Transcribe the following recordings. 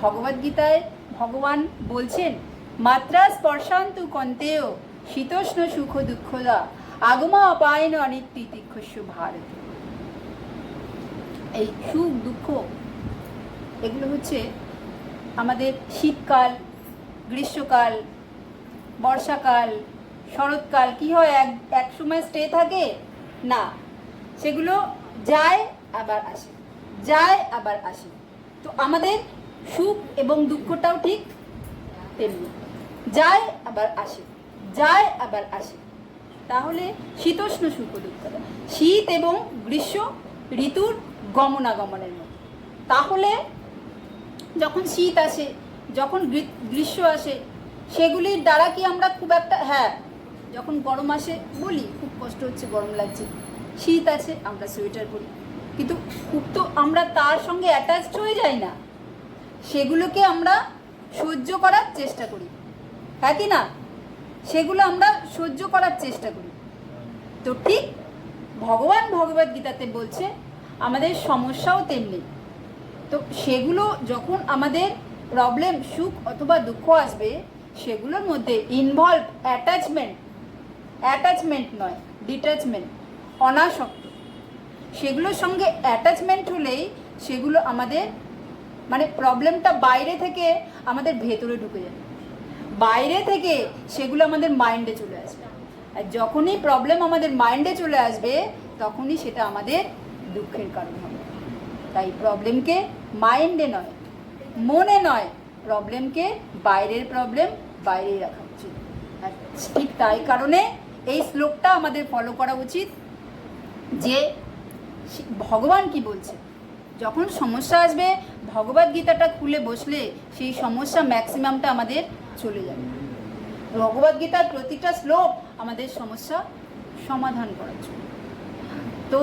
ভগবদ্গীতায় ভগবান বলছেন, মাত্রা স্পর্শান্তু কন্তেয় শীতোষ্ণ সুখ দুঃখদা আগমা অপায়ন অনিত্য তিতিক্ষস্য ভারত। এই সুখ দুঃখ এগুলো হচ্ছে আমাদের শীতকাল, গ্রীষ্মকাল, বর্ষাকাল, শরৎকাল। কি হয়, এক সময় স্টে থাকে না, সেগুলো যায় আবার আসে, যায় আবার আসে। তো আমাদের সুখ এবং দুঃখটাও ঠিক তেমনি, যায় আবার আসে, যায় আবার আসে। তাহলে শীতোষ্ণ সুখ দুঃখ, শীত এবং গ্রীষ্ম ঋতুর গমনাগমনের মতো। তাহলে যখন শীত আসে, যখন গ্রীষ্ম আসে, সেগুলির দ্বারা কি আমরা খুব একটা, হ্যাঁ যখন গরম আসে বলি খুব কষ্ট হচ্ছে, গরম লাগছে, শীত আছে আমরা সোয়েটার পরি, কিন্তু খুব তো আমরা তার সঙ্গে অ্যাটাচড হয়ে যাই না, সেগুলোকে আমরা সহ্য করার চেষ্টা করি, হ্যাঁ কি না? সেগুলো আমরা সহ্য করার চেষ্টা করি। তো ঠিক ভগবান ভগবদ্গীতাতে বলছে আমাদের সমস্যাও তেমনি। তো সেগুলো যখন আমাদের প্রবলেম, সুখ অথবা দুঃখ আসবে, সেগুলোর মধ্যে ইনভলভ অ্যাটাচমেন্ট নয়, ডিট্যাচমেন্ট, অনাসক্ত। সেগুলোর সঙ্গে অ্যাটাচমেন্ট হলেই সেগুলো আমাদের মানে প্রবলেমটা বাইরে থেকে আমাদের ভেতরে ঢুকে যাবে, বাইরে থেকে সেগুলো আমাদের মাইন্ডে চলে আসবে। আর যখনই প্রবলেম আমাদের মাইন্ডে চলে আসবে, তখনই সেটা আমাদের দুঃখের কারণ হবে। তাই প্রবলেমকে মাইন্ডে নয়, মনে নয়, প্রবলেমকে বাইরের প্রবলেম বাইরেই রাখা উচিত। আর ঠিক তাই কারণে এই শ্লোকটা আমাদের ফলো করা উচিত, যে ভগবান কি বলছে। যখন সমস্যা আসবে, ভগবদ্গীতাটা খুলে বসলে সেই সমস্যা ম্যাক্সিমামটা আমাদের চলে যাবে। ভগবদ্গীতার প্রতিটা শ্লোক আমাদের সমস্যা সমাধান করার জন্য। তো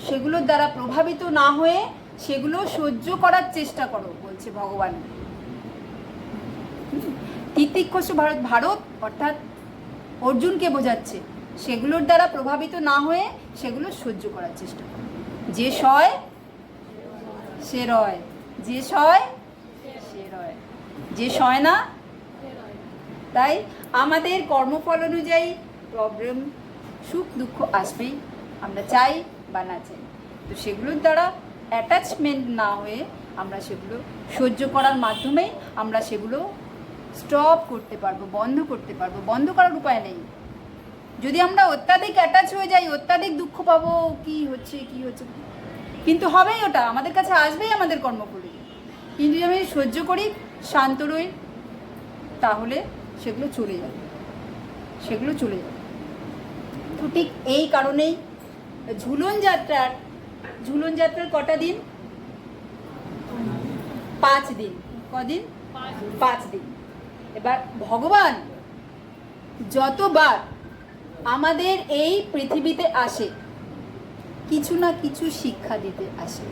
সেগুলোর দ্বারা প্রভাবিত না হয়ে সেগুলো সহ্য করার চেষ্টা করো বলছে ভগবান। তিতিক্ষস্য ভারত, ভারত অর্থাৎ অর্জুনকে বোঝাচ্ছে, সেগুলোর দ্বারা প্রভাবিত না হয়ে সেগুলো সহ্য করার চেষ্টা করো। যে সয় সে রয়, যে সয় সে রয়, যে সয় না। তাই আমাদের কর্মফল অনুযায়ী প্রবলেম, সুখ দুঃখ আসবেই, আমরা চাই বা না চাই। তো সেগুলোর দ্বারা অ্যাটাচমেন্ট না হয়ে আমরা সেগুলো সহ্য করার মাধ্যমেই আমরা সেগুলো স্টপ করতে পারবো, বন্ধ করতে পারবো। বন্ধ করার উপায় নেই। যদি আমরা অত্যাধিক অ্যাটাচ হয়ে যাই, অত্যাধিক দুঃখ পাবো, কি হচ্ছে, কিন্তু হবেই, ওটা আমাদের কাছে আসবেই আমাদের কর্মফলে। কিন্তু যদি আমি সহ্য করি, শান্ত রই, তাহলে সেগুলো চলে যাবে, সেগুলো চলে যাবে। তো ঠিক এই কারণেই ঝুলন যাত্রার কটা দিন? 5 দিন। কদিন? 5 দিন। এবার ভগবান যতবার আমাদের এই পৃথিবীতে আসে, কিছু না কিছু শিক্ষা দিতে আসে,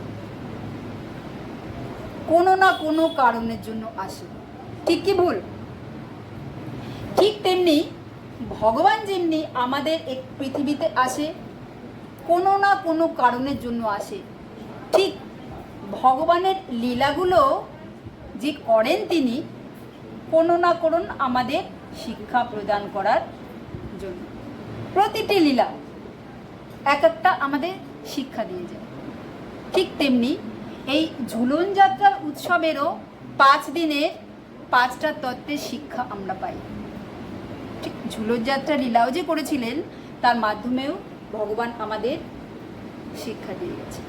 কোনো না কোনো কারণের জন্য আসে। ঠিক কি ভুল? ঠিক তেমনি ভগবান যেমনি আমাদের এই পৃথিবীতে আসে, কোনো না কোনো কারণের জন্য আসে। ঠিক ভগবানের লীলাগুলো যে করেন, তিনি কোনো না কোনো আমাদের শিক্ষা প্রদান করার জন্য। প্রতিটি লীলা এক একটা আমাদের শিক্ষা দিয়ে যায়। ঠিক তেমনি এই ঝুলন যাত্রার উৎসবেরও 5 দিনের 5টা তত্ত্বের শিক্ষা আমরা পাই। ঠিক ঝুলন যাত্রা লীলাও যে করেছিলেন, তার মাধ্যমেও ভগবান আমাদের শিক্ষা দিয়ে গেছে।